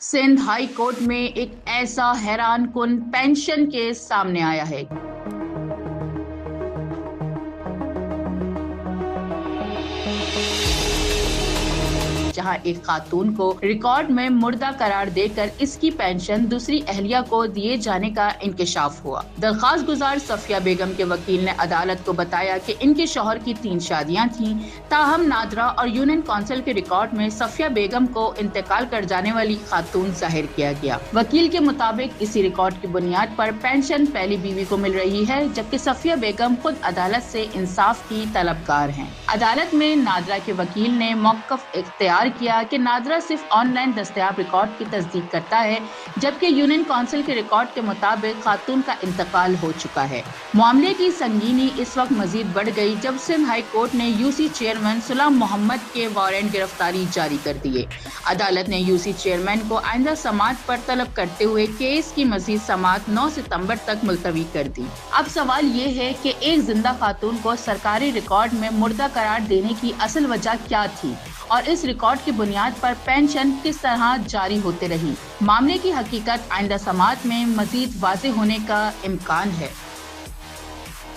Sindh high court में एक ऐसा हैरान कुन पेंशन केस सामने आया है जहां एक खातून को रिकॉर्ड में मुर्दा करार देकर इसकी पेंशन दूसरी अहलिया को दिए जाने का इंकशाफ हुआ। दरख्वास्त गुजार सफिया बेगम के वकील ने अदालत को बताया कि इनके शौहर की 3 शादियां थीं, ताहम नादरा और यूनियन काउंसिल के रिकॉर्ड में सफिया बेगम को इंतकाल कर जाने वाली खातून जाहिर किया गया। वकील के मुताबिक इसी रिकॉर्ड की बुनियाद पर पेंशन पहली बीवी को मिल रही है, जबकि सफिया बेगम खुद अदालत से इंसाफ की तलबगार हैं। अदालत में नादरा के वकील ने मौक़िफ़ इख्तियार किया कि नादरा सिर्फ ऑनलाइन दस्तयाब रिकॉर्ड की तस्दीक करता है, जबकि यूनियन काउंसिल के रिकॉर्ड के मुताबिक खातून का इंतकाल हो चुका है। मामले की संगीनी इस वक्त मजीद बढ़ गई जब सिंध हाई कोर्ट ने यूसी चेयरमैन सुलाम मोहम्मद के वारंट गिरफ्तारी जारी कर दिए। अदालत ने यूसी चेयरमैन को आइंदा समाअत पर तलब करते हुए केस की मजीद समाअत 9 सितंबर तक मुलतवी कर दी। अब सवाल ये है कि एक जिंदा खातून को सरकारी रिकॉर्ड में मुर्दा करार देने की असल वजह क्या थी और इस रिकॉर्ड की बुनियाद पर पेंशन किस तरह जारी होते रही। मामले की हकीकत आइंदा समाअत में मजीद वाज़ेह होने का इम्कान है।